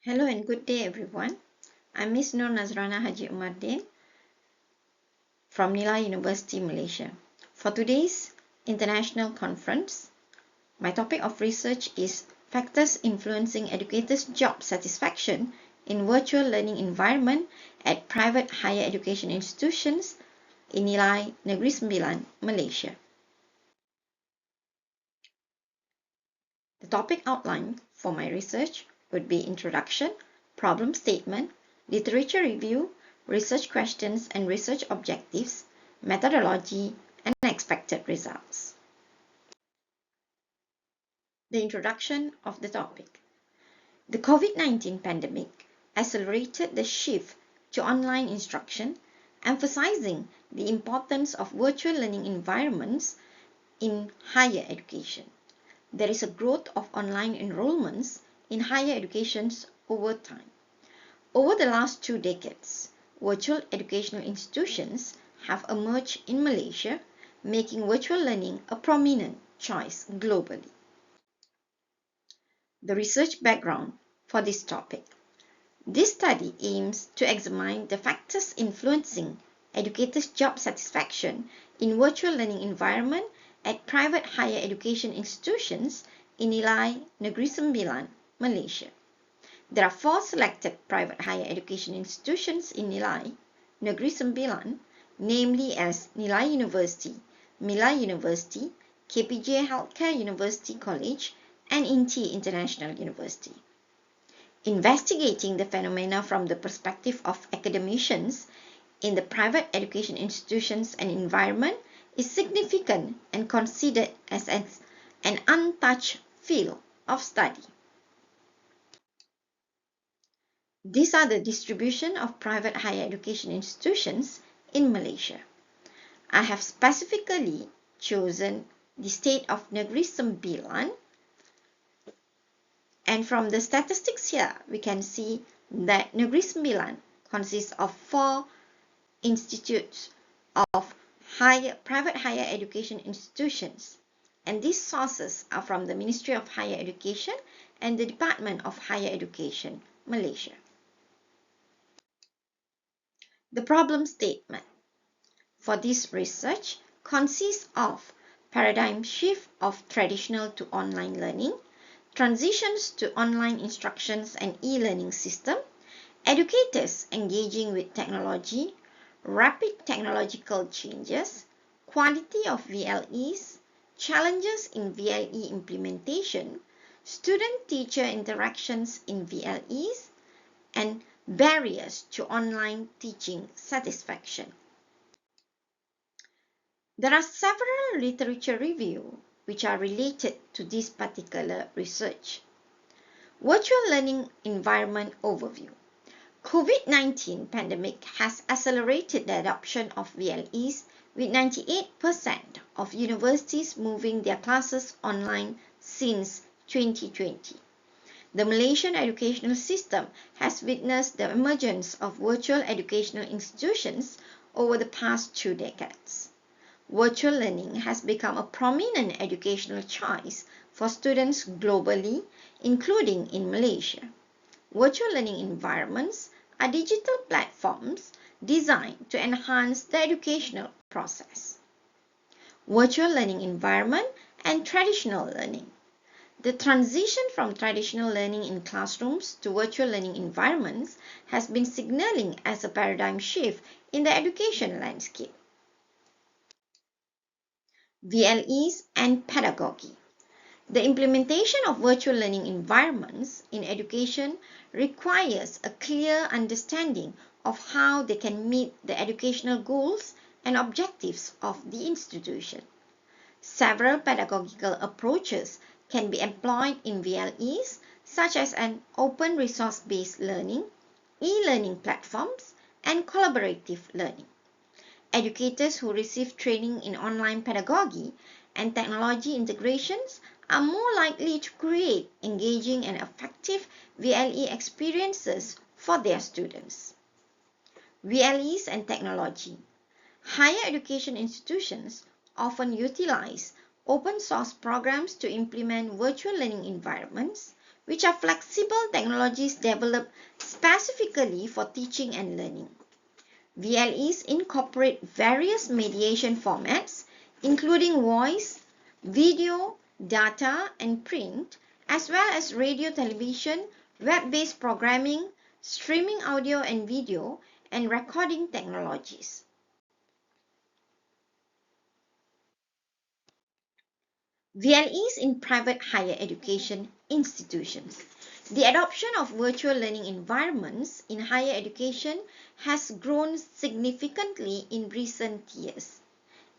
Hello and good day everyone. I'm Miss Nazeranah Omar from Nilai University, Malaysia. For today's international conference, my topic of research is factors influencing educators' job satisfaction in virtual learning environment at private higher education institutions in Nilai, Negeri Sembilan, Malaysia. The topic outline for my research would be introduction, problem statement, literature review, research questions and research objectives, methodology, and expected results. The introduction of the topic. The COVID-19 pandemic accelerated the shift to online instruction, emphasizing the importance of virtual learning environments in higher education. There is a growth of online enrollments in higher education over time. Over the last 2 decades, virtual educational institutions have emerged in Malaysia, making virtual learning a prominent choice globally. The research background for this topic. This study aims to examine the factors influencing educators' job satisfaction in virtual learning environment at private higher education institutions in Nilai, Negeri Sembilan, Malaysia. There are 4 selected private higher education institutions in Nilai, Negeri Sembilan, namely as Nilai University, Milai University, KPJ Healthcare University College, and INTI International University. Investigating the phenomena from the perspective of academicians in the private education institutions and environment is significant and considered as an untouched field of study. These are the distribution of private higher education institutions in Malaysia. I have specifically chosen the state of Negeri Sembilan, and from the statistics here we can see that Negeri Sembilan consists of 4 institutes of private higher education institutions, and these sources are from the Ministry of Higher Education and the Department of Higher Education, Malaysia. The problem statement for this research consists of paradigm shift of traditional to online learning, transitions to online instructions and e-learning system, educators engaging with technology, rapid technological changes, quality of VLEs, challenges in VLE implementation, student-teacher interactions in VLEs, and barriers to online teaching satisfaction. There are several literature reviews which are related to this particular research. Virtual learning environment overview. COVID-19 pandemic has accelerated the adoption of VLEs, with 98% of universities moving their classes online since 2020. The Malaysian educational system has witnessed the emergence of virtual educational institutions over the past 2 decades. Virtual learning has become a prominent educational choice for students globally, including in Malaysia. Virtual learning environments are digital platforms designed to enhance the educational process. Virtual learning environment and traditional learning. The transition from traditional learning in classrooms to virtual learning environments has been signaling as a paradigm shift in the education landscape. VLEs and pedagogy. The implementation of virtual learning environments in education requires a clear understanding of how they can meet the educational goals and objectives of the institution. Several pedagogical approaches can be employed in VLEs, such as an open resource-based learning, e-learning platforms, and collaborative learning. Educators who receive training in online pedagogy and technology integrations are more likely to create engaging and effective VLE experiences for their students. VLEs and technology. Higher education institutions often utilize open source programs to implement virtual learning environments, which are flexible technologies developed specifically for teaching and learning. VLEs incorporate various mediation formats, including voice, video, data, and print, as well as radio, television, web-based programming, streaming audio and video, and recording technologies. VLEs in private higher education institutions. The adoption of virtual learning environments in higher education has grown significantly in recent years.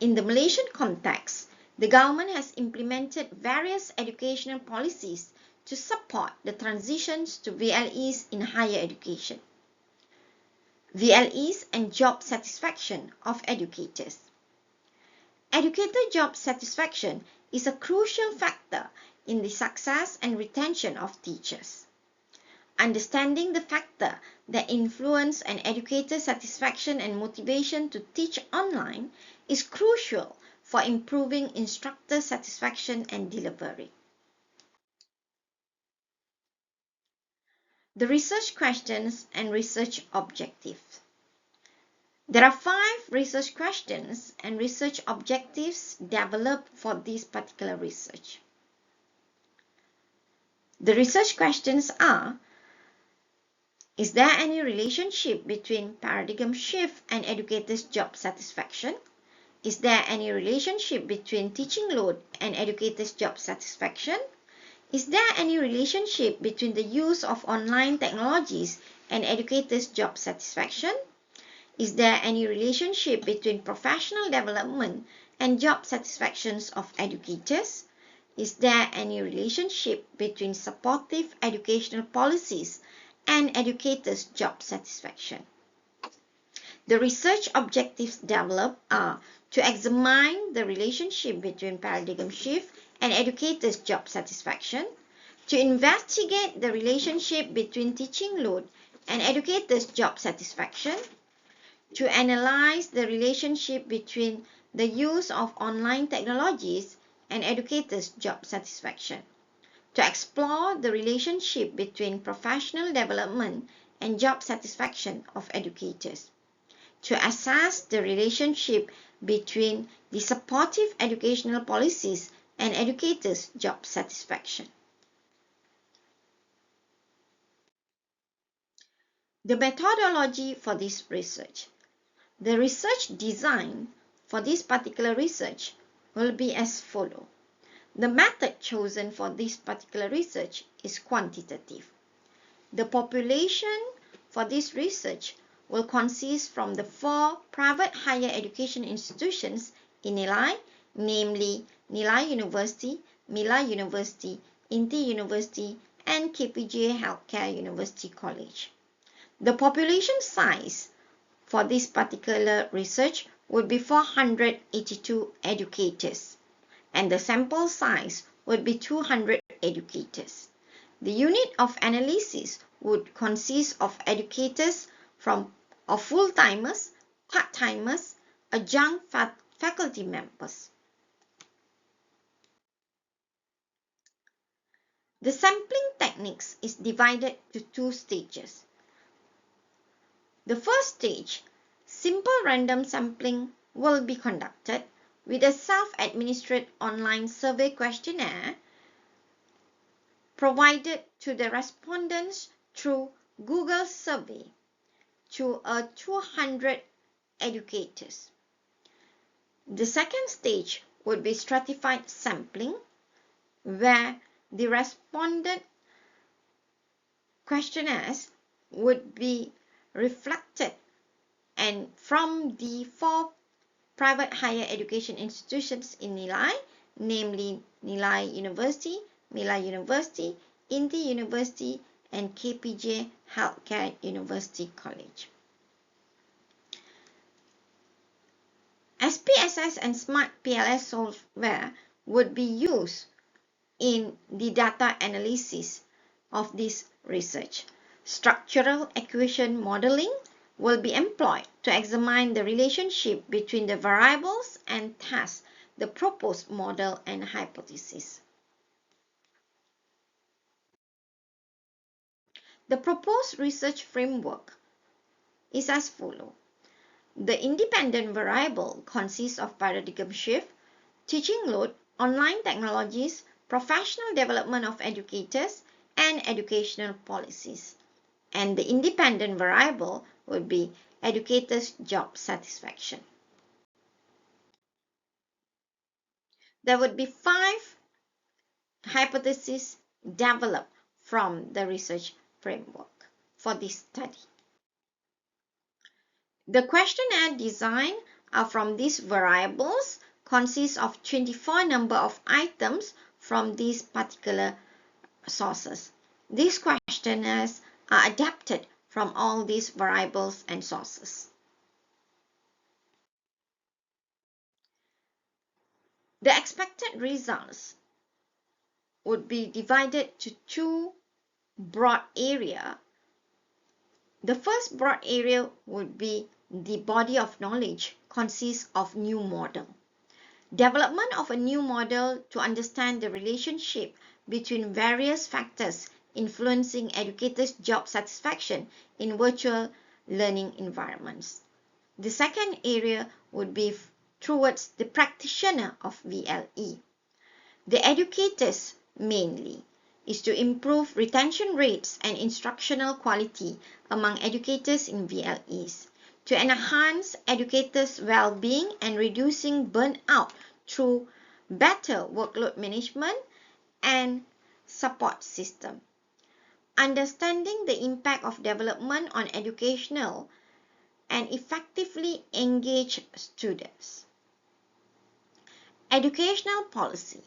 In the Malaysian context, the government has implemented various educational policies to support the transitions to VLEs in higher education. VLEs and job satisfaction of educators. Educator job satisfaction is a crucial factor in the success and retention of teachers. Understanding the factor that influence an educator's satisfaction and motivation to teach online is crucial for improving instructor satisfaction and delivery. The research questions and research objectives. There are 5 research questions and research objectives developed for this particular research. The research questions are: is there any relationship between paradigm shift and educators' job satisfaction? Is there any relationship between teaching load and educators' job satisfaction? Is there any relationship between the use of online technologies and educators' job satisfaction? Is there any relationship between professional development and job satisfactions of educators? Is there any relationship between supportive educational policies and educators' job satisfaction? The research objectives developed are to examine the relationship between paradigm shift and educators' job satisfaction, to investigate the relationship between teaching load and educators' job satisfaction, to analyze the relationship between the use of online technologies and educators' job satisfaction, to explore the relationship between professional development and job satisfaction of educators, to assess the relationship between the supportive educational policies and educators' job satisfaction. The methodology for this research. The research design for this particular research will be as follows. The method chosen for this particular research is quantitative. The population for this research will consist from the 4 private higher education institutions in Nilai, namely Nilai University, Mila University, Inti University, and KPJ Healthcare University College. The population size for this particular research would be 482 educators, and the sample size would be 200 educators. The unit of analysis would consist of educators of full-timers, part-timers, adjunct faculty members. The sampling techniques is divided to 2 stages. The first stage, simple random sampling, will be conducted with a self-administered online survey questionnaire provided to the respondents through Google Survey to 200 educators. The second stage would be stratified sampling, where the respondent questionnaires would be reflected and from the 4 private higher education institutions in Nilai, namely Nilai University, Mila University, Inti University, and KPJ Healthcare University College. SPSS and Smart PLS software would be used in the data analysis of this research. Structural equation modeling will be employed to examine the relationship between the variables and test the proposed model and hypothesis. The proposed research framework is as follows. The independent variable consists of paradigm shift, teaching load, online technologies, professional development of educators, and educational policies. And the independent variable would be educators' job satisfaction. There would be 5 hypotheses developed from the research framework for this study. The questionnaire design from these variables consists of 24 number of items from these particular sources. These questionnaires are adapted from all these variables and sources. The expected results would be divided to 2 broad areas. The first broad area would be the body of knowledge consists of new model. Development of a new model to understand the relationship between various factors influencing educators' job satisfaction in virtual learning environments. The second area would be towards the practitioner of VLE. The educators mainly is to improve retention rates and instructional quality among educators in VLEs, to enhance educators' well-being and reducing burnout through better workload management and support system. Understanding the impact of development on educational and effectively engage students. Educational policy.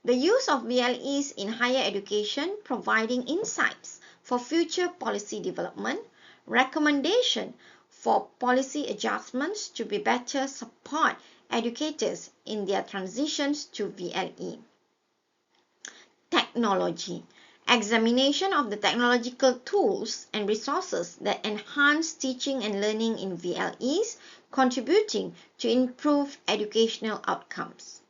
The use of VLEs in higher education, providing insights for future policy development, recommendation for policy adjustments to be better support educators in their transitions to VLE. Technology. Examination of the technological tools and resources that enhance teaching and learning in VLEs, contributing to improved educational outcomes.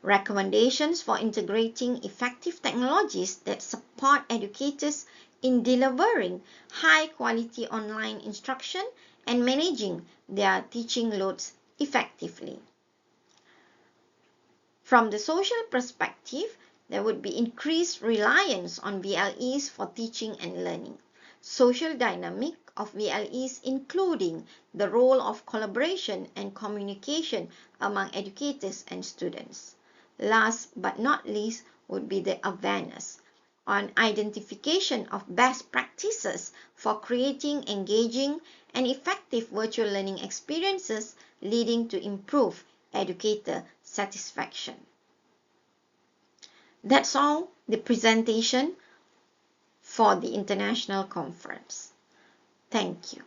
Recommendations for integrating effective technologies that support educators in delivering high-quality online instruction and managing their teaching loads effectively. From the social perspective, there would be increased reliance on VLEs for teaching and learning. Social dynamic of VLEs including the role of collaboration and communication among educators and students. Last but not least would be the awareness on identification of best practices for creating engaging and effective virtual learning experiences leading to improved educator satisfaction. That's all the presentation for the international conference. Thank you.